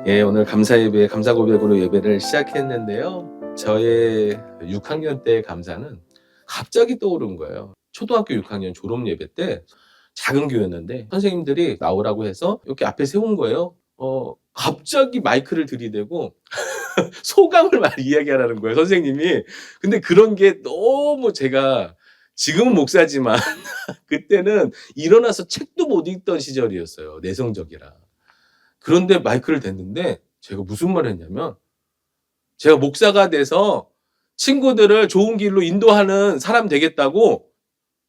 예, 오늘 감사 예배, 감사 고백으로 예배를 시작했는데요. 저의 6학년 때 감사는 갑자기 떠오른 거예요. 초등학교 6학년 졸업 예배 때 작은 교회였는데 선생님들이 나오라고 해서 이렇게 앞에 세운 거예요. 갑자기 마이크를 들이대고 소감을 막 이야기하라는 거예요, 선생님이. 근데 그런 게 너무 제가 지금은 목사지만 그때는 일어나서 책도 못 읽던 시절이었어요. 내성적이라. 그런데 마이크를 댔는데 제가 무슨 말을 했냐면 제가 목사가 돼서 친구들을 좋은 길로 인도하는 사람 되겠다고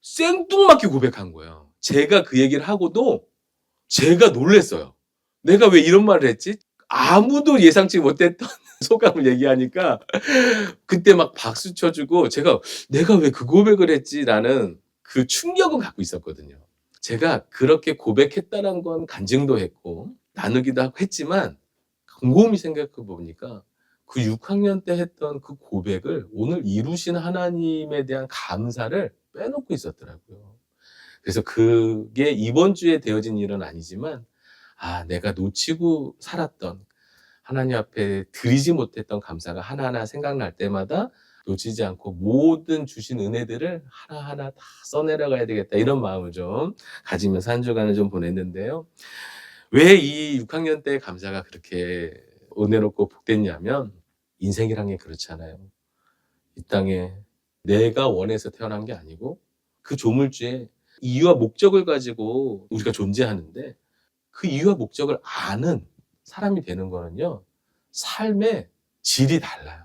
생뚱맞게 고백한 거예요. 제가 그 얘기를 하고도 제가 놀랐어요. '내가 왜 이런 말을 했지?' 아무도 예상치 못했던 소감을 얘기하니까 그때 막 박수 쳐 주고 제가 '내가 왜 그 고백을 했지?'라는 그 충격은 갖고 있었거든요. 제가 그렇게 고백했다는 건 간증도 했고 나누기도 하고 했지만 곰곰이 생각해 보니까 그 6학년 때 했던 그 고백을 오늘 이루신 하나님에 대한 감사를 빼놓고 있었더라고요. 그래서 그게 이번 주에 되어진 일은 아니지만 내가 놓치고 살았던 하나님 앞에 드리지 못했던 감사가 하나하나 생각날 때마다 놓치지 않고 모든 주신 은혜들을 하나하나 다 써내려가야 되겠다 이런 마음을 좀 가지면서 한 주간을 좀 보냈는데요. 왜 이 6학년 때 감사가 그렇게 은혜롭고 복됐냐면 인생이란 게 그렇잖아요. 이 땅에 내가 원해서 태어난 게 아니고 그 조물주에 이유와 목적을 가지고 우리가 존재하는데 그 이유와 목적을 아는 사람이 되는 거는요. 삶의 질이 달라요.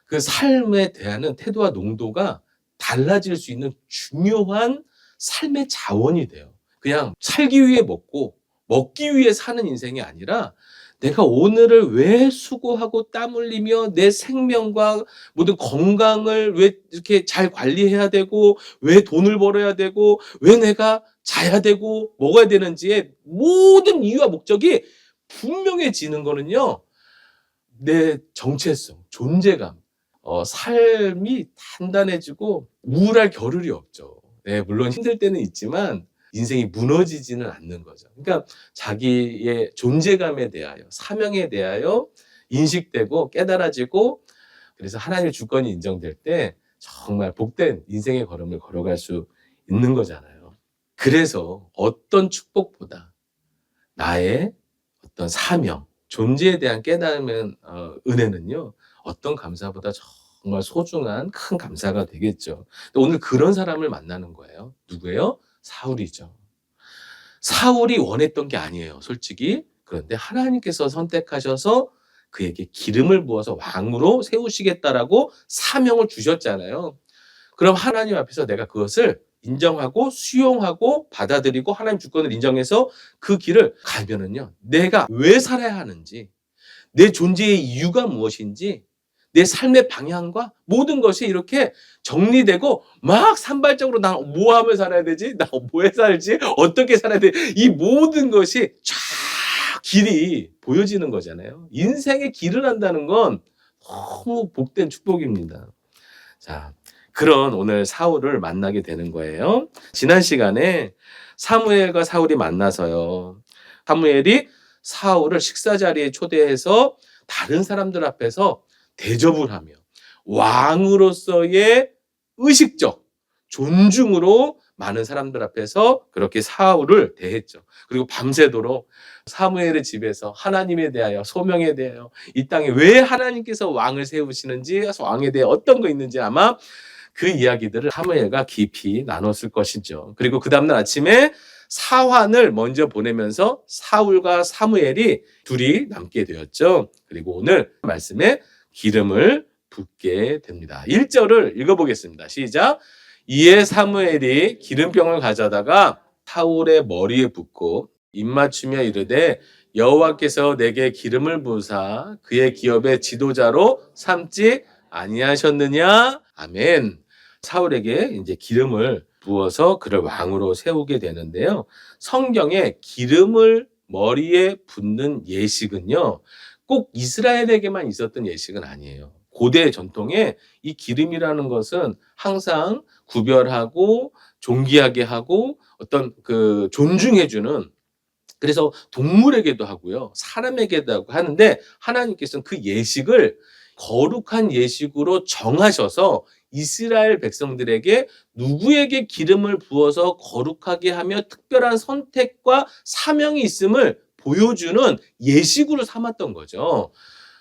그 삶에 대한 태도와 농도가 달라질 수 있는 중요한 삶의 자원이 돼요. 그냥 살기 위해 먹고 먹기 위해 사는 인생이 아니라 내가 오늘을 왜 수고하고 땀 흘리며 내 생명과 모든 건강을 왜 이렇게 잘 관리해야 되고 왜 돈을 벌어야 되고 왜 내가 자야 되고 먹어야 되는지의 모든 이유와 목적이 분명해지는 거는요. 내 정체성, 존재감, 삶이 단단해지고 우울할 겨를이 없죠. 네, 물론 힘들 때는 있지만 인생이 무너지지는 않는 거죠. 그러니까 자기의 존재감에 대하여, 사명에 대하여 인식되고 깨달아지고 그래서 하나님의 주권이 인정될 때 정말 복된 인생의 걸음을 걸어갈 수 있는 거잖아요. 그래서 어떤 축복보다 나의 어떤 사명, 존재에 대한 깨달음은 은혜는요. 어떤 감사보다 정말 소중한 큰 감사가 되겠죠. 오늘 그런 사람을 만나는 거예요. 누구예요? 사울이죠. 사울이 원했던 게 아니에요, 솔직히. 그런데 하나님께서 선택하셔서 그에게 기름을 부어서 왕으로 세우시겠다라고 사명을 주셨잖아요. 그럼 하나님 앞에서 내가 그것을 인정하고 수용하고 받아들이고 하나님 주권을 인정해서 그 길을 가면은요. 내가 왜 살아야 하는지, 내 존재의 이유가 무엇인지, 내 삶의 방향과 모든 것이 이렇게 정리되고 막 산발적으로 나 뭐 하며 살아야 되지? 나 뭐 해 살지? 어떻게 살아야 돼? 이 모든 것이 쫙 길이 보여지는 거잖아요. 인생의 길을 안다는 건 너무 복된 축복입니다. 자, 그런 오늘 사울을 만나게 되는 거예요. 지난 시간에 사무엘과 사울이 만나서요. 사무엘이 사울을 식사 자리에 초대해서 다른 사람들 앞에서 대접을 하며 왕으로서의 의식적 존중으로 많은 사람들 앞에서 그렇게 사울을 대했죠. 그리고 밤새도록 사무엘의 집에서 하나님에 대하여 소명에 대하여 이 땅에 왜 하나님께서 왕을 세우시는지 왕에 대해 어떤 거 있는지 아마 그 이야기들을 사무엘과 깊이 나눴을 것이죠. 그리고 그 다음날 아침에 사환을 먼저 보내면서 사울과 사무엘이 둘이 남게 되었죠. 그리고 오늘 말씀에 기름을 붓게 됩니다. 1절을 읽어보겠습니다. 시작. 이에 사무엘이 기름병을 가져다가 사울의 머리에 붓고 입맞추며 이르되 여호와께서 내게 기름을 부으사 그의 기업의 지도자로 삼지 아니하셨느냐? 아멘. 사울에게 이제 기름을 부어서 그를 왕으로 세우게 되는데요. 성경에 기름을 머리에 붓는 예식은요. 꼭 이스라엘에게만 있었던 예식은 아니에요. 고대 전통에 이 기름이라는 것은 항상 구별하고 존귀하게 하고 어떤 그 존중해주는 그래서 동물에게도 하고요. 사람에게도 하고 하는데 하나님께서는 그 예식을 거룩한 예식으로 정하셔서 이스라엘 백성들에게 누구에게 기름을 부어서 거룩하게 하며 특별한 선택과 사명이 있음을 보여주는 예식으로 삼았던 거죠.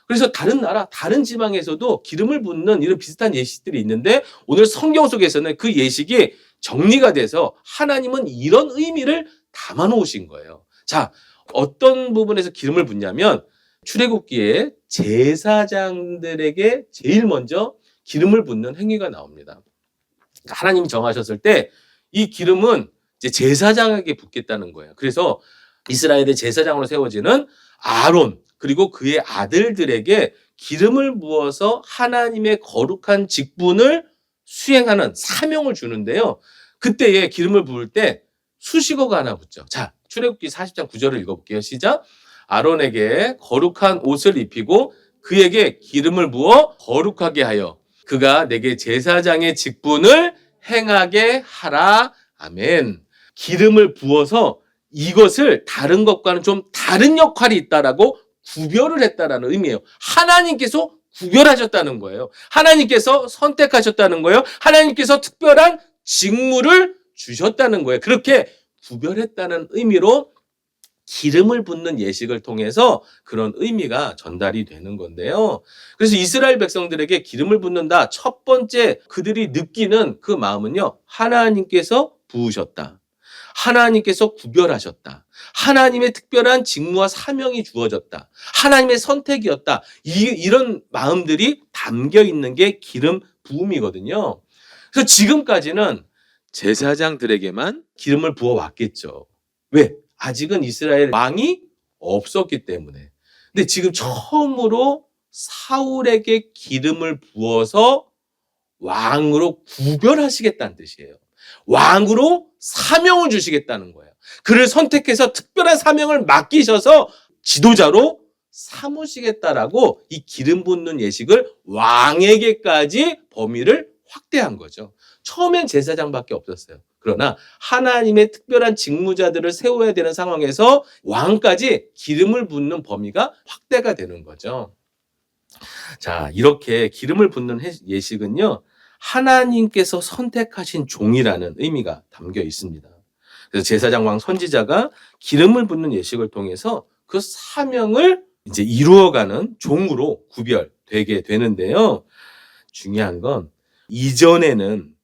그래서 다른 나라, 다른 지방에서도 기름을 붓는 이런 비슷한 예식들이 있는데 오늘 성경 속에서는 그 예식이 정리가 돼서 하나님은 이런 의미를 담아 놓으신 거예요. 자, 어떤 부분에서 기름을 붓냐면 출애굽기에 제사장들에게 제일 먼저 기름을 붓는 행위가 나옵니다. 하나님이 정하셨을 때 이 기름은 이제 제사장에게 붓겠다는 거예요. 그래서 이스라엘의 제사장으로 세워지는 아론 그리고 그의 아들들에게 기름을 부어서 하나님의 거룩한 직분을 수행하는 사명을 주는데요. 그때에 기름을 부을 때 수식어가 하나 붙죠. 자, 출애굽기 40장 9절을 읽어볼게요. 시작. 아론에게 거룩한 옷을 입히고 그에게 기름을 부어 거룩하게 하여 그가 내게 제사장의 직분을 행하게 하라. 아멘. 기름을 부어서 이것을 다른 것과는 좀 다른 역할이 있다라고 구별을 했다라는 의미예요. 하나님께서 구별하셨다는 거예요. 하나님께서 선택하셨다는 거예요. 하나님께서 특별한 직무를 주셨다는 거예요. 그렇게 구별했다는 의미로 기름을 붓는 예식을 통해서 그런 의미가 전달이 되는 건데요. 그래서 이스라엘 백성들에게 기름을 붓는다. 첫 번째 그들이 느끼는 그 마음은요. 하나님께서 부으셨다. 하나님께서 구별하셨다. 하나님의 특별한 직무와 사명이 주어졌다. 하나님의 선택이었다. 이런 마음들이 담겨 있는 게 기름 부음이거든요. 그래서 지금까지는 제사장들에게만 기름을 부어 왔겠죠. 왜? 아직은 이스라엘 왕이 없었기 때문에. 근데 지금 처음으로 사울에게 기름을 부어서 왕으로 구별하시겠다는 뜻이에요. 왕으로 사명을 주시겠다는 거예요. 그를 선택해서 특별한 사명을 맡기셔서 지도자로 삼으시겠다라고 이 기름 붓는 예식을 왕에게까지 범위를 확대한 거죠. 처음엔 제사장밖에 없었어요. 그러나 하나님의 특별한 직무자들을 세워야 되는 상황에서 왕까지 기름을 붓는 범위가 확대가 되는 거죠. 자, 이렇게 기름을 붓는 예식은요. 하나님께서 선택하신 종이라는 의미가 담겨 있습니다. 그래서 제사장 왕 선지자가 기름을 붓는 예식을 통해서 그 사명을 이제 이루어가는 종으로 구별되게 되는데요. 중요한 건 이전에는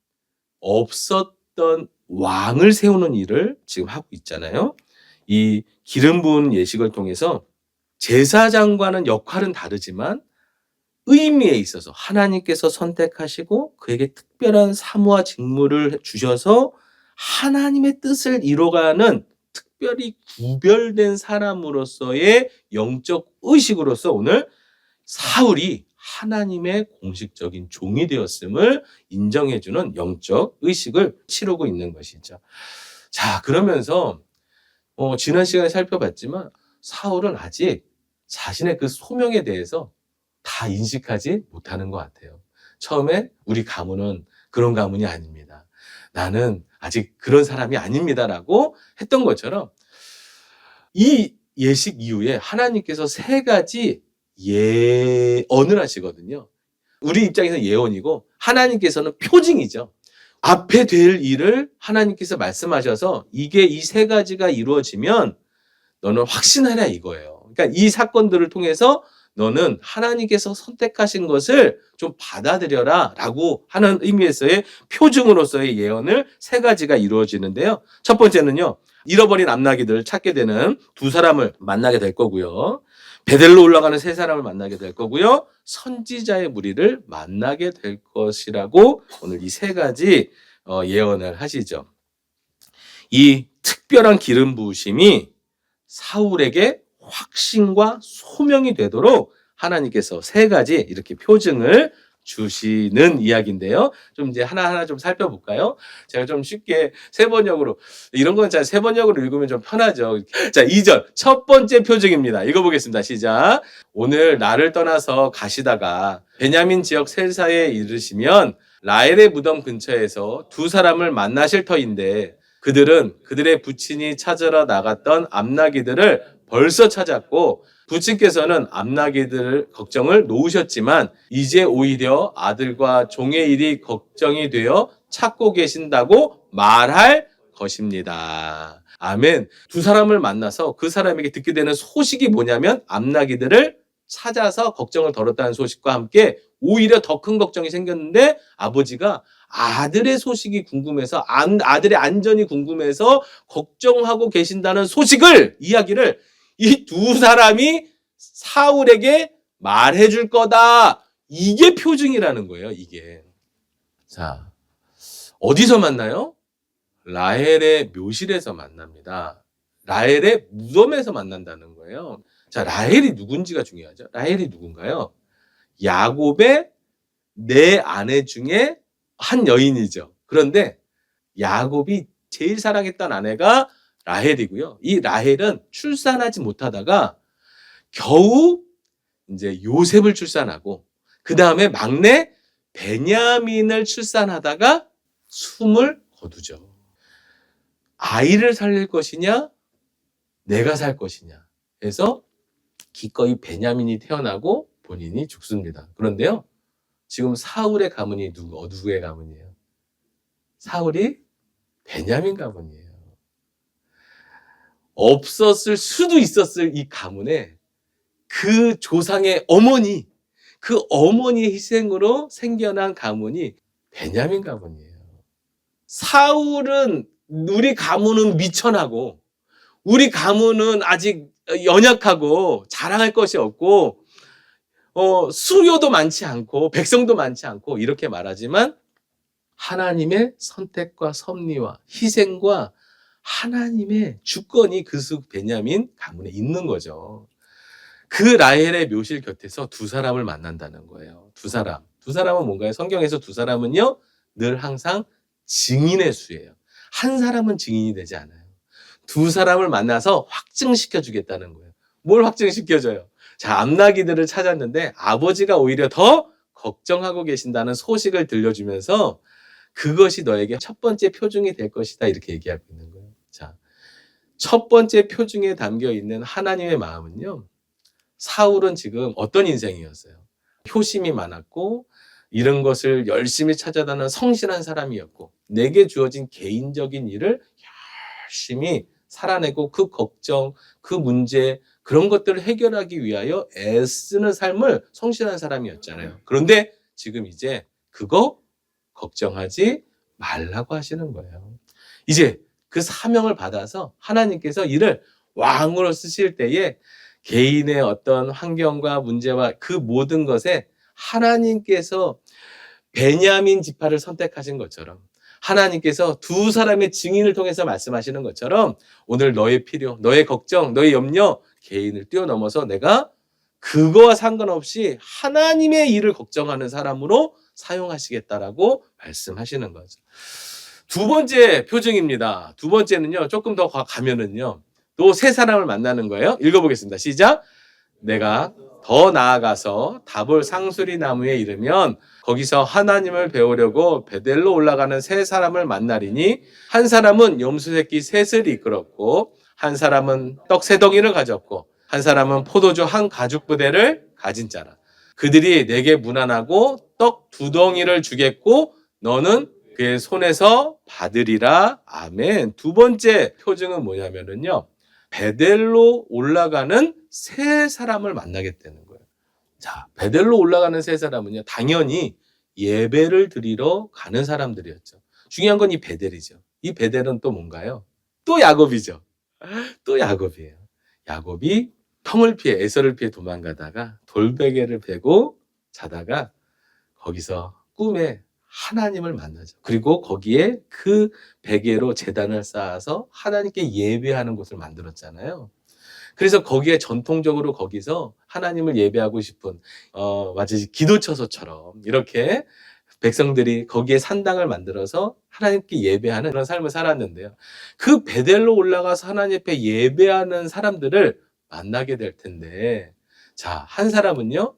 없었던 왕을 세우는 일을 지금 하고 있잖아요. 이 기름 부은 예식을 통해서 제사장과는 역할은 다르지만 의미에 있어서 하나님께서 선택하시고 그에게 특별한 사무와 직무를 주셔서 하나님의 뜻을 이뤄가는 특별히 구별된 사람으로서의 영적 의식으로서 오늘 사울이 하나님의 공식적인 종이 되었음을 인정해주는 영적 의식을 치르고 있는 것이죠. 자, 그러면서 지난 시간에 살펴봤지만 사울은 아직 자신의 그 소명에 대해서 다 인식하지 못하는 것 같아요. 처음에 우리 가문은 그런 가문이 아닙니다. 나는 아직 그런 사람이 아닙니다라고 했던 것처럼 이 예식 이후에 하나님께서 세 가지 예언을 하시거든요. 우리 입장에서 예언이고 하나님께서는 표징이죠. 앞에 될 일을 하나님께서 말씀하셔서 이게 이 세 가지가 이루어지면 너는 확신하라 이거예요. 그러니까 이 사건들을 통해서 너는 하나님께서 선택하신 것을 좀 받아들여라 라고 하는 의미에서의 표징으로서의 예언을 세 가지가 이루어지는데요. 첫 번째는요. 잃어버린 암나기들을 찾게 되는 두 사람을 만나게 될 거고요. 베델로 올라가는 세 사람을 만나게 될 거고요. 선지자의 무리를 만나게 될 것이라고 오늘 이 세 가지 예언을 하시죠. 이 특별한 기름 부으심이 사울에게 확신과 소명이 되도록 하나님께서 세 가지 이렇게 표징을 주시는 이야기인데요. 좀 이제 하나하나 좀 살펴볼까요? 제가 좀 쉽게 세번역으로, 이런 건 잘 세번역으로 읽으면 좀 편하죠. 자, 2절. 첫 번째 표징입니다. 읽어보겠습니다. 시작. 오늘 나를 떠나서 가시다가 베냐민 지역 셀사에 이르시면 라헬의 무덤 근처에서 두 사람을 만나실 터인데 그들은 그들의 부친이 찾으러 나갔던 암나기들을 벌써 찾았고 부친께서는 암나기들 걱정을 놓으셨지만 이제 오히려 아들과 종의 일이 걱정이 되어 찾고 계신다고 말할 것입니다. 아멘. 두 사람을 만나서 그 사람에게 듣게 되는 소식이 뭐냐면 암나기들을 찾아서 걱정을 덜었다는 소식과 함께 오히려 더 큰 걱정이 생겼는데 아버지가 아들의 소식이 궁금해서 아들의 안전이 궁금해서 걱정하고 계신다는 이야기를 이 두 사람이 사울에게 말해줄 거다. 이게 표징이라는 거예요, 이게. 자, 어디서 만나요? 라헬의 묘실에서 만납니다. 라헬의 무덤에서 만난다는 거예요. 자, 라헬이 누군지가 중요하죠. 라헬이 누군가요? 야곱의 네 아내 중에 한 여인이죠. 그런데 야곱이 제일 사랑했던 아내가 라헬이고요. 이 라헬은 출산하지 못하다가 겨우 이제 요셉을 출산하고 그 다음에 막내 베냐민을 출산하다가 숨을 거두죠. 아이를 살릴 것이냐, 내가 살 것이냐 해서 기꺼이 베냐민이 태어나고 본인이 죽습니다. 그런데요, 지금 사울의 가문이 누구의 가문이에요? 사울이 베냐민 가문이에요. 없었을 수도 있었을 이 가문에 그 조상의 어머니, 그 어머니의 희생으로 생겨난 가문이 베냐민 가문이에요. 사울은 우리 가문은 미천하고 우리 가문은 아직 연약하고 자랑할 것이 없고 수요도 많지 않고 백성도 많지 않고 이렇게 말하지만 하나님의 선택과 섭리와 희생과 하나님의 주권이 그 베냐민 가문에 있는 거죠. 그 라헬의 묘실 곁에서 두 사람을 만난다는 거예요. 두 사람은 뭔가요? 성경에서 두 사람은요, 늘 항상 증인의 수예요. 한 사람은 증인이 되지 않아요. 두 사람을 만나서 확증시켜 주겠다는 거예요. 뭘 확증시켜줘요? 자, 암나기들을 찾았는데 아버지가 오히려 더 걱정하고 계신다는 소식을 들려주면서 그것이 너에게 첫 번째 표징이 될 것이다, 이렇게 얘기하고 있는 거예요. 자, 첫 번째 표징에 담겨 있는 하나님의 마음은요, 사울은 지금 어떤 인생이었어요? 효심이 많았고 이런 것을 열심히 찾아다니는 성실한 사람이었고 내게 주어진 개인적인 일을 열심히 살아내고 그 걱정, 그 문제, 그런 것들을 해결하기 위하여 애쓰는 삶을 성실한 사람이었잖아요. 그런데 지금 이제 그거 걱정하지 말라고 하시는 거예요. 이제 그 사명을 받아서 하나님께서 이를 왕으로 쓰실 때에 개인의 어떤 환경과 문제와 그 모든 것에 하나님께서 베냐민 지파를 선택하신 것처럼 하나님께서 두 사람의 증인을 통해서 말씀하시는 것처럼 오늘 너의 필요, 너의 걱정, 너의 염려, 개인을 뛰어넘어서 내가 그거와 상관없이 하나님의 일을 걱정하는 사람으로 사용하시겠다라고 말씀하시는 거죠. 두 번째 표징입니다. 두 번째는요, 조금 더 가면은요, 또 세 사람을 만나는 거예요. 읽어보겠습니다. 시작. 내가 더 나아가서 다볼 상수리 나무에 이르면 거기서 하나님을 배우려고 베델로 올라가는 세 사람을 만나리니 한 사람은 염소 새끼 셋을 이끌었고 한 사람은 떡 세 덩이를 가졌고 한 사람은 포도주 한 가죽 부대를 가진 자라. 그들이 내게 문안하고 떡 두 덩이를 주겠고 너는 그의 손에서 받으리라. 아멘. 두 번째 표징은 뭐냐면요, 베델로 올라가는 세 사람을 만나게 되는 거예요. 자, 베델로 올라가는 세 사람은요, 당연히 예배를 드리러 가는 사람들이었죠. 중요한 건 이 베델이죠. 이 베델은 또 뭔가요? 또 야곱이죠. 또 야곱이에요. 야곱이 형을 피해, 에서를 피해 도망가다가 돌베개를 베고 자다가 거기서 꿈에 하나님을 만나죠. 그리고 거기에 그 베개로 제단을 쌓아서 하나님께 예배하는 곳을 만들었잖아요. 그래서 거기에 전통적으로 거기서 하나님을 예배하고 싶은 마치 기도처소처럼 이렇게 백성들이 거기에 산당을 만들어서 하나님께 예배하는 그런 삶을 살았는데요. 그 베델로 올라가서 하나님 앞에 예배하는 사람들을 만나게 될 텐데, 자, 한 사람은요,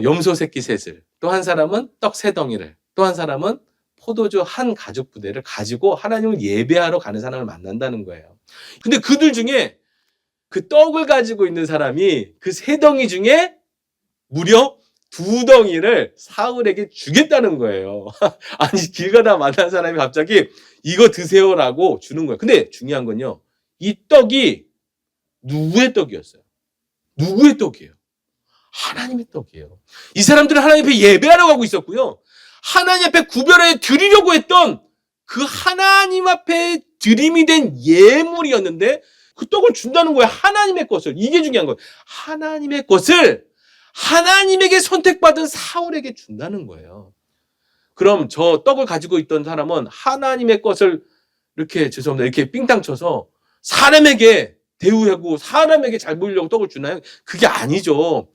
염소 새끼 셋을, 또 한 사람은 떡 세 덩이를, 또 한 사람은 포도주 한 가죽 부대를 가지고 하나님을 예배하러 가는 사람을 만난다는 거예요. 근데 그들 중에 그 떡을 가지고 있는 사람이 그 세 덩이 중에 무려 두 덩이를 사울에게 주겠다는 거예요. 아니, 길 가다 만난 사람이 갑자기 이거 드세요라고 주는 거예요. 근데 중요한 건요, 이 떡이 누구의 떡이었어요? 누구의 떡이에요? 하나님의 떡이에요. 이 사람들은 하나님 앞에 예배하러 가고 있었고요, 하나님 앞에 구별해 드리려고 했던 그 하나님 앞에 드림이 된 예물이었는데 그 떡을 준다는 거예요. 하나님의 것을. 이게 중요한 거예요. 하나님의 것을 하나님에게 선택받은 사울에게 준다는 거예요. 그럼 저 떡을 가지고 있던 사람은 하나님의 것을 이렇게, 죄송합니다, 이렇게 삥땅 쳐서 사람에게 대우하고 사람에게 잘 보이려고 떡을 주나요? 그게 아니죠.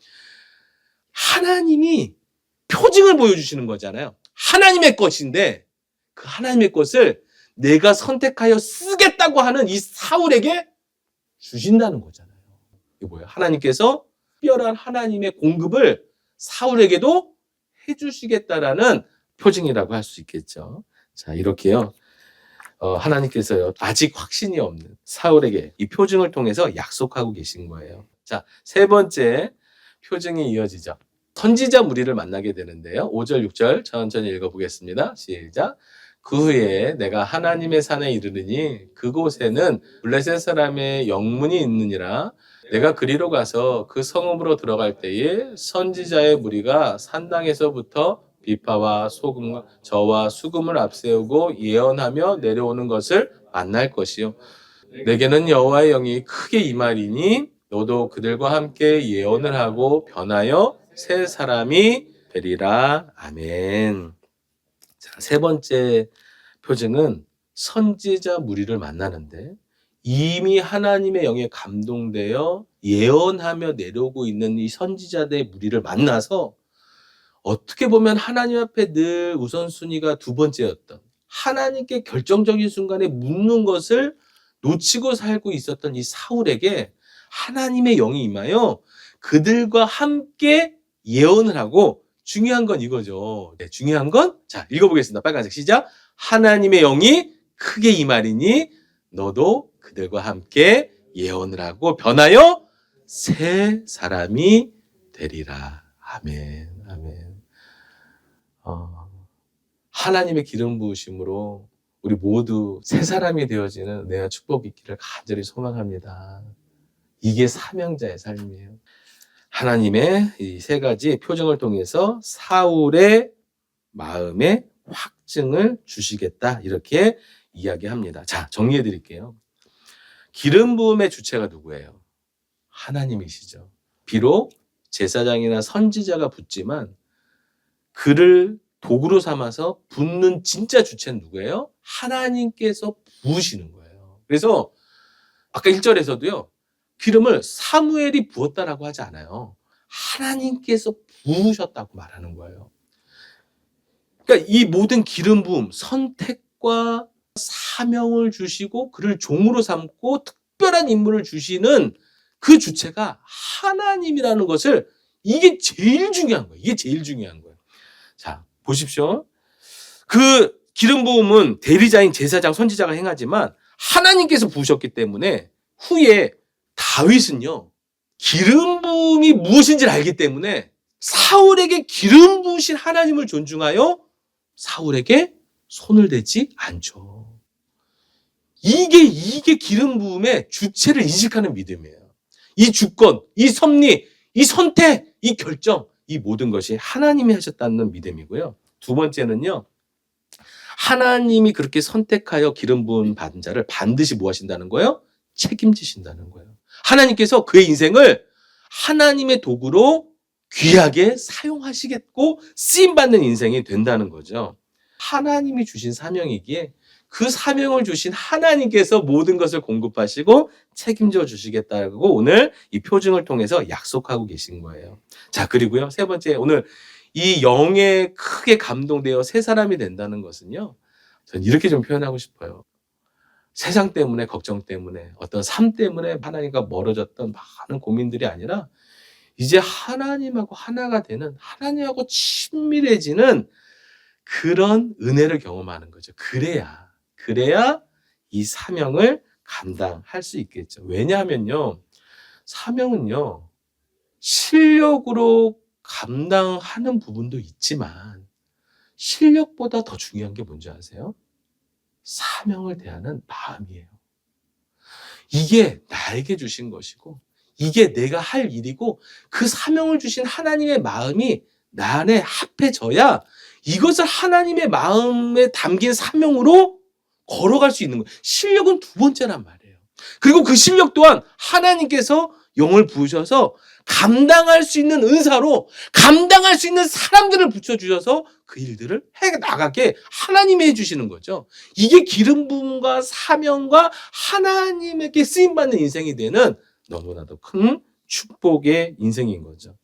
하나님이 표징을 보여주시는 거잖아요. 하나님의 것인데 그 하나님의 것을 내가 선택하여 쓰겠다고 하는 이 사울에게 주신다는 거잖아요. 이게 뭐예요? 하나님께서 특별한 하나님의 공급을 사울에게도 해주시겠다라는 표징이라고 할 수 있겠죠. 자, 이렇게요, 하나님께서요, 아직 확신이 없는 사울에게 이 표징을 통해서 약속하고 계신 거예요. 자, 세 번째 표징이 이어지죠. 선지자 무리를 만나게 되는데요. 5절, 6절 천천히 읽어보겠습니다. 시작. 그 후에 내가 하나님의 산에 이르르니 그곳에는 블레셋 사람의 영문이 있느니라. 내가 그리로 가서 그 성읍으로 들어갈 때에 선지자의 무리가 산당에서부터 비파와 소금과 저와 수금을 앞세우고 예언하며 내려오는 것을 만날 것이요. 내게는 여호와의 영이 크게 임하리니 너도 그들과 함께 예언을 하고 변하여 새 사람이 되리라. 아멘. 자, 세 번째 표징은 선지자 무리를 만나는데 이미 하나님의 영에 감동되어 예언하며 내려오고 있는 이 선지자들의 무리를 만나서 어떻게 보면 하나님 앞에 늘 우선순위가 두 번째였던, 하나님께 결정적인 순간에 묻는 것을 놓치고 살고 있었던 이 사울에게 하나님의 영이 임하여 그들과 함께 예언을 하고, 중요한 건 이거죠. 네, 중요한 건, 자, 읽어보겠습니다. 빨간색 시작. 하나님의 영이 크게 임하리니 너도 그들과 함께 예언을 하고 변하여 새 사람이 되리라. 아멘. 아멘. 하나님의 기름 부으심으로 우리 모두 새 사람이 되어지는 은혜와 축복이 있기를 간절히 소망합니다. 이게 사명자의 삶이에요. 하나님의 이 세 가지 표징을 통해서 사울의 마음에 확증을 주시겠다, 이렇게 이야기합니다. 자, 정리해 드릴게요. 기름 부음의 주체가 누구예요? 하나님이시죠. 비록 제사장이나 선지자가 붓지만 그를 도구로 삼아서 붓는 진짜 주체는 누구예요? 하나님께서 부으시는 거예요. 그래서 아까 1절에서도요, 기름을 사무엘이 부었다라고 하지 않아요. 하나님께서 부으셨다고 말하는 거예요. 그러니까 이 모든 기름 부음, 선택과 사명을 주시고 그를 종으로 삼고 특별한 임무를 주시는 그 주체가 하나님이라는 것을, 이게 제일 중요한 거예요. 이게 제일 중요한 거예요. 자, 보십시오. 그 기름 부음은 대리자인 제사장, 선지자가 행하지만 하나님께서 부으셨기 때문에 후에 다윗은요, 기름 부음이 무엇인지를 알기 때문에 사울에게 기름 부으신 하나님을 존중하여 사울에게 손을 대지 않죠. 이게 기름 부음의 주체를 인식하는 믿음이에요. 이 주권, 이 섭리, 이 선택, 이 결정, 이 모든 것이 하나님이 하셨다는 믿음이고요. 두 번째는요, 하나님이 그렇게 선택하여 기름 부음 받은 자를 반드시 뭐 하신다는 거예요? 책임지신다는 거예요. 하나님께서 그의 인생을 하나님의 도구로 귀하게 사용하시겠고 쓰임받는 인생이 된다는 거죠. 하나님이 주신 사명이기에 그 사명을 주신 하나님께서 모든 것을 공급하시고 책임져 주시겠다고 오늘 이 표징을 통해서 약속하고 계신 거예요. 자, 그리고요, 세 번째, 오늘 이 영에 크게 감동되어 새 사람이 된다는 것은요, 저는 이렇게 좀 표현하고 싶어요. 세상 때문에, 걱정 때문에, 어떤 삶 때문에 하나님과 멀어졌던 많은 고민들이 아니라 이제 하나님하고 하나가 되는, 하나님하고 친밀해지는 그런 은혜를 경험하는 거죠. 그래야 이 사명을 감당할 수 있겠죠. 왜냐하면요, 사명은요, 실력으로 감당하는 부분도 있지만 실력보다 더 중요한 게 뭔지 아세요? 사명을 대하는 마음이에요. 이게 나에게 주신 것이고 이게 내가 할 일이고 그 사명을 주신 하나님의 마음이 나 안에 합해져야 이것을 하나님의 마음에 담긴 사명으로 걸어갈 수 있는 거예요. 실력은 두 번째란 말이에요. 그리고 그 실력 또한 하나님께서 영을 부으셔서 감당할 수 있는 은사로 감당할 수 있는 사람들을 붙여주셔서 그 일들을 해나가게 하나님이 해주시는 거죠. 이게 기름 부음과 사명과 하나님에게 쓰임받는 인생이 되는 너무나도 큰 축복의 인생인 거죠.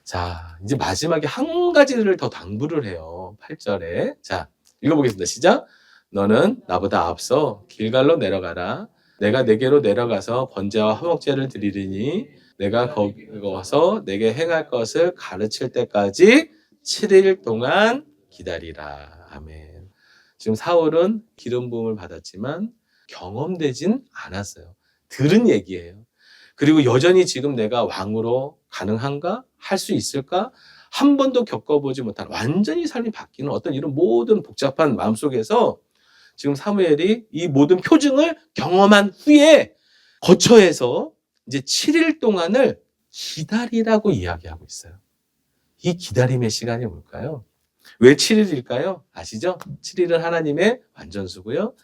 자, 이제 마지막에 한 가지를 더 당부를 해요. 8절에. 자, 읽어보겠습니다. 시작. 너는 나보다 앞서 길갈로 내려가라. 내가 내게로 내려가서 번제와 화목제를 드리리니 내가 거기 가서 내게 행할 것을 가르칠 때까지 7일 동안 기다리라. 아멘. 지금 사울은 기름 부음을 받았지만 경험되진 않았어요. 들은 얘기예요. 그리고 여전히 지금 내가 왕으로 가능한가? 할 수 있을까? 한 번도 겪어보지 못한 완전히 삶이 바뀌는 어떤 이런 모든 복잡한 마음속에서 지금 사무엘이 이 모든 표징을 경험한 후에 거처에서 이제 7일 동안을 기다리라고 이야기하고 있어요. 이 기다림의 시간이 뭘까요? 왜 7일일까요? 아시죠? 7일은 하나님의 완전수고요.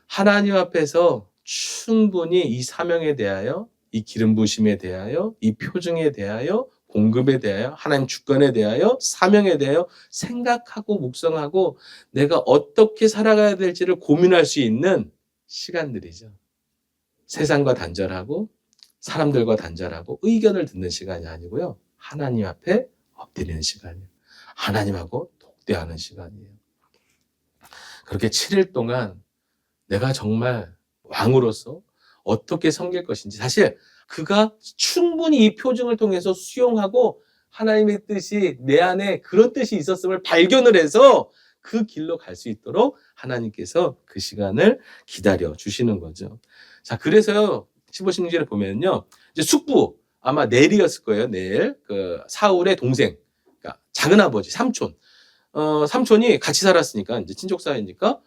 하나님 앞에서 충분히 이 사명에 대하여, 이 기름 부으심에 대하여, 이 표징에 대하여, 공급에 대하여, 하나님 주권에 대하여, 사명에 대하여 생각하고 묵상하고 내가 어떻게 살아가야 될지를 고민할 수 있는 시간들이죠. 세상과 단절하고 사람들과 단절하고 의견을 듣는 시간이 아니고요. 하나님 앞에 엎드리는 시간이에요. 하나님하고 독대하는 시간이에요. 그렇게 7일 동안 내가 정말 왕으로서 어떻게 섬길 것인지, 사실 그가 충분히 이 표징을 통해서 수용하고 하나님의 뜻이 내 안에 그런 뜻이 있었음을 발견을 해서 그 길로 갈 수 있도록 하나님께서 그 시간을 기다려 주시는 거죠. 자, 그래서요, 15, 16절에 보면요, 이제 숙부, 아마 넬이었을 거예요. 넬, 그 사울의 동생, 그러니까 작은 아버지, 삼촌. 삼촌이 같이 살았으니까, 이제 친족 사이니까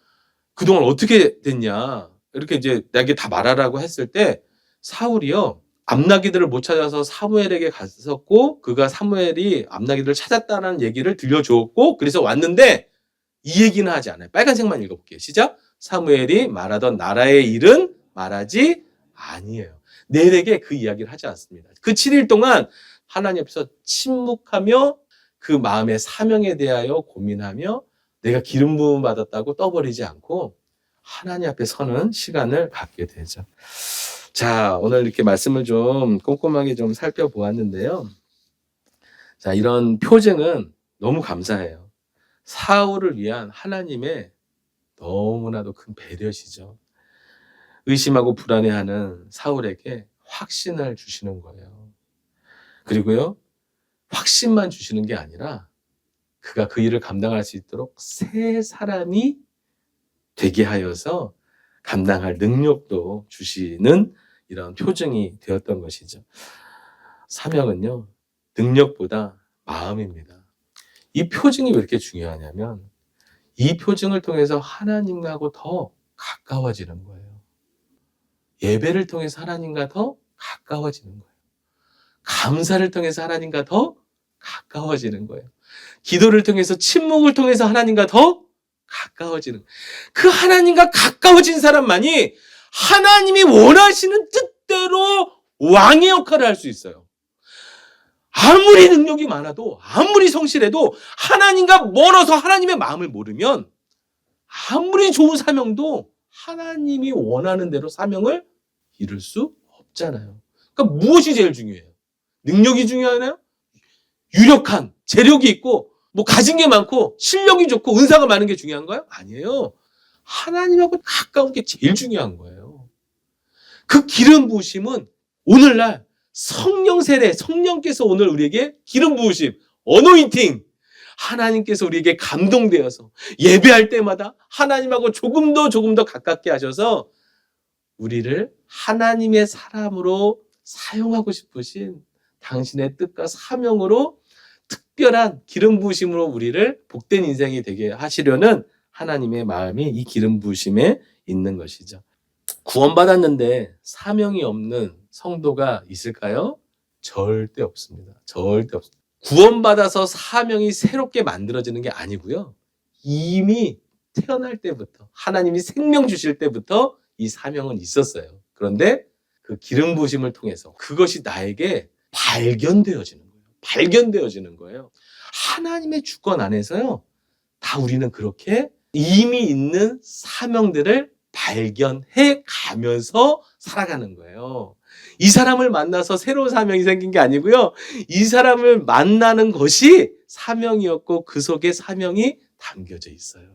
그동안 어떻게 됐냐, 이렇게 이제 내게 다 말하라고 했을 때 사울이요, 암나기들을 못 찾아서 사무엘에게 갔었고, 그가 사무엘이 암나기들을 찾았다는 얘기를 들려주었고, 그래서 왔는데 이 얘기는 하지 않아요. 빨간색만 읽어볼게요. 시작. 사무엘이 말하던 나라의 일은 말하지 아니에요. 넬에게 그 이야기를 하지 않습니다. 그 7일 동안 하나님 앞에서 침묵하며 그 마음의 사명에 대하여 고민하며 내가 기름 부음 받았다고 떠버리지 않고 하나님 앞에 서는 시간을 갖게 되죠. 자, 오늘 이렇게 말씀을 좀 꼼꼼하게 좀 살펴보았는데요. 자, 이런 표징은 너무 감사해요. 사울을 위한 하나님의 너무나도 큰 배려시죠. 의심하고 불안해하는 사울에게 확신을 주시는 거예요. 그리고요, 확신만 주시는 게 아니라 그가 그 일을 감당할 수 있도록 새 사람이 되게 하여서 감당할 능력도 주시는 이런 표징이 되었던 것이죠. 사명은요, 능력보다 마음입니다. 이 표징이 왜 이렇게 중요하냐면 이 표징을 통해서 하나님하고 더 가까워지는 거예요. 예배를 통해서 하나님과 더 가까워지는 거예요. 감사를 통해서 하나님과 더 가까워지는 거예요. 기도를 통해서, 침묵을 통해서 하나님과 더 가까워지는 거예요. 그 하나님과 가까워진 사람만이 하나님이 원하시는 뜻대로 왕의 역할을 할 수 있어요. 아무리 능력이 많아도, 아무리 성실해도 하나님과 멀어서 하나님의 마음을 모르면 아무리 좋은 사명도 하나님이 원하는 대로 사명을 이룰 수 없잖아요. 그러니까 무엇이 제일 중요해요? 능력이 중요하나요? 유력한 재력이 있고 뭐 가진 게 많고 실력이 좋고 은사가 많은 게 중요한가요? 아니에요. 하나님하고 가까운 게 제일 중요한 거예요. 그 기름 부으심은 오늘날 성령 세례, 성령께서 오늘 우리에게 기름 부으심, 어노인팅, 하나님께서 우리에게 감동되어서 예배할 때마다 하나님하고 조금 더 가깝게 하셔서 우리를 하나님의 사람으로 사용하고 싶으신 당신의 뜻과 사명으로 특별한 기름 부으심으로 우리를 복된 인생이 되게 하시려는 하나님의 마음이 이 기름 부으심에 있는 것이죠. 구원받았는데 사명이 없는 성도가 있을까요? 절대 없습니다. 절대 없습니다. 구원받아서 사명이 새롭게 만들어지는 게 아니고요. 이미 태어날 때부터 하나님이 생명 주실 때부터 이 사명은 있었어요. 그런데 그 기름 부으심을 통해서 그것이 나에게 발견되어지는 거예요. 발견되어지는 거예요. 하나님의 주권 안에서요. 다 우리는 그렇게 이미 있는 사명들을 발견해 가면서 살아가는 거예요. 이 사람을 만나서 새로운 사명이 생긴 게 아니고요. 이 사람을 만나는 것이 사명이었고 그 속에 사명이 담겨져 있어요.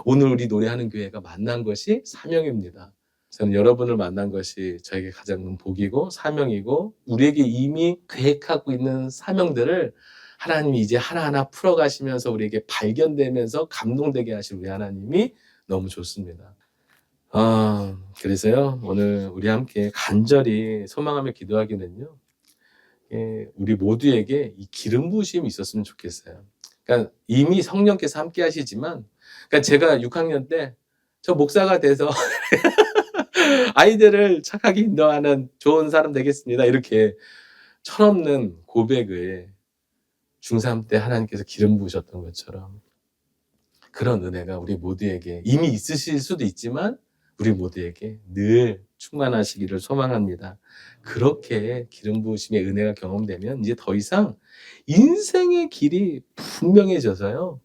오늘 우리 노래하는 교회가 만난 것이 사명입니다. 저는 여러분을 만난 것이 저에게 가장 큰 복이고 사명이고 우리에게 이미 계획하고 있는 사명들을 하나님이 이제 하나하나 풀어가시면서 우리에게 발견되면서 감동되게 하실 우리 하나님이 너무 좋습니다. 그래서요, 오늘 우리 함께 간절히 소망하며 기도하기는요, 우리 모두에게 이 기름 부으심이 있었으면 좋겠어요. 그러니까 이미 성령께서 함께 하시지만, 그러니까 제가 6학년 때 저 목사가 돼서 아이들을 착하게 인도하는 좋은 사람 되겠습니다. 이렇게 철없는 고백을 중3 때 하나님께서 기름 부으셨던 것처럼 그런 은혜가 우리 모두에게 이미 있으실 수도 있지만 우리 모두에게 늘 충만하시기를 소망합니다. 그렇게 기름 부으심의 은혜가 경험되면 이제 더 이상 인생의 길이 분명해져서요.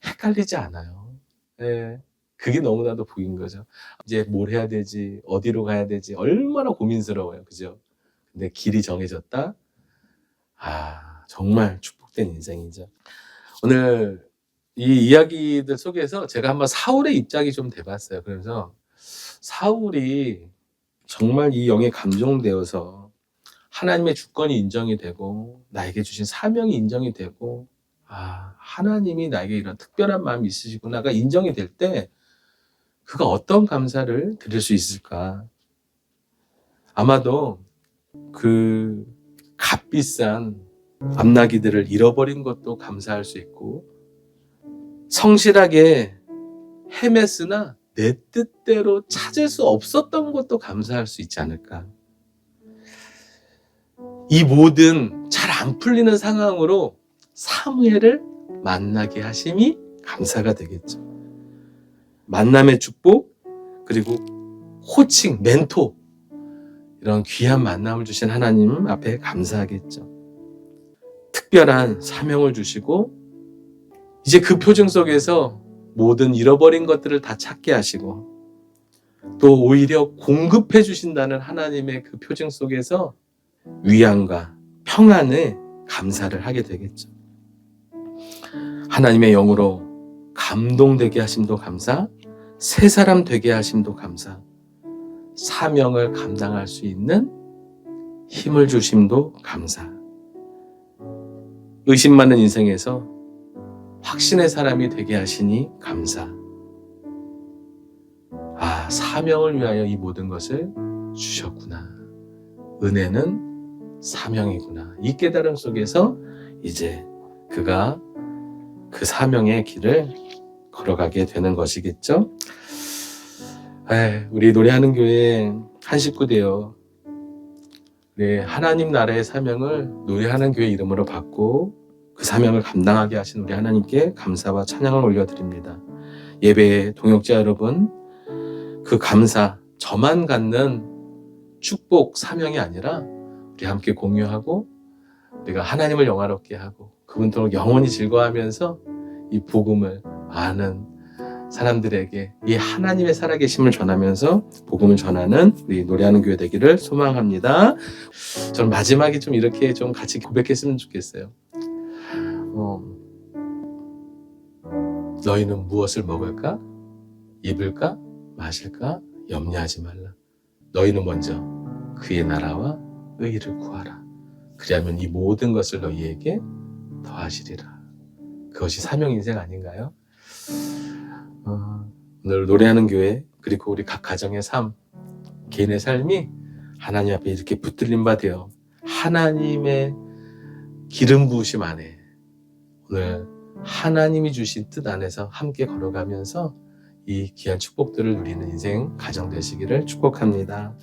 헷갈리지 않아요. 네. 그게 너무나도 복인 거죠. 이제 뭘 해야 되지? 어디로 가야 되지? 얼마나 고민스러워요. 그죠? 근데 길이 정해졌다? 정말 축복된 인생이죠. 오늘 이 이야기들 속에서 제가 한번 사울의 입장이 좀 돼봤어요. 그래서 사울이 정말 이 영에 감동되어서 하나님의 주권이 인정이 되고 나에게 주신 사명이 인정이 되고 하나님이 나에게 이런 특별한 마음이 있으시구나가 인정이 될 때 그가 어떤 감사를 드릴 수 있을까? 아마도 그 값비싼 암나기들을 잃어버린 것도 감사할 수 있고 성실하게 헤맸으나 내 뜻대로 찾을 수 없었던 것도 감사할 수 있지 않을까. 이 모든 잘 안 풀리는 상황으로 사무엘을 만나게 하심이 감사가 되겠죠. 만남의 축복, 그리고 호칭, 멘토, 이런 귀한 만남을 주신 하나님 앞에 감사하겠죠. 특별한 사명을 주시고 이제 그 표정 속에서 모든 잃어버린 것들을 다 찾게 하시고 또 오히려 공급해 주신다는 하나님의 그 표정 속에서 위안과 평안에 감사를 하게 되겠죠. 하나님의 영으로 감동되게 하심도 감사, 새 사람 되게 하심도 감사, 사명을 감당할 수 있는 힘을 주심도 감사. 의심 많은 인생에서 확신의 사람이 되게 하시니 감사. 사명을 위하여 이 모든 것을 주셨구나. 은혜는 사명이구나. 이 깨달음 속에서 이제 그가 그 사명의 길을 걸어가게 되는 것이겠죠. 우리 노래하는 교회 한 식구 되어 하나님 나라의 사명을 노래하는 교회 이름으로 받고 그 사명을 감당하게 하신 우리 하나님께 감사와 찬양을 올려드립니다. 예배의 동역자 여러분, 그 감사, 저만 갖는 축복, 사명이 아니라 우리 함께 공유하고 우리가 하나님을 영화롭게 하고 그분들을 영원히 즐거워하면서 이 복음을 아는 사람들에게 이 하나님의 살아계심을 전하면서 복음을 전하는 우리 노래하는 교회 되기를 소망합니다. 저는 마지막에 좀 이렇게 좀 같이 고백했으면 좋겠어요. 너희는 무엇을 먹을까? 입을까? 마실까? 염려하지 말라. 너희는 먼저 그의 나라와 의를 구하라. 그리하면 이 모든 것을 너희에게 더하시리라. 그것이 사명 인생 아닌가요? 오늘 노래하는 교회, 그리고 우리 각 가정의 삶, 개인의 삶이 하나님 앞에 이렇게 붙들림 받아요. 하나님의 기름 부으심 안에 오늘 하나님이 주신 뜻 안에서 함께 걸어가면서 이 귀한 축복들을 누리는 인생 가정 되시기를 축복합니다.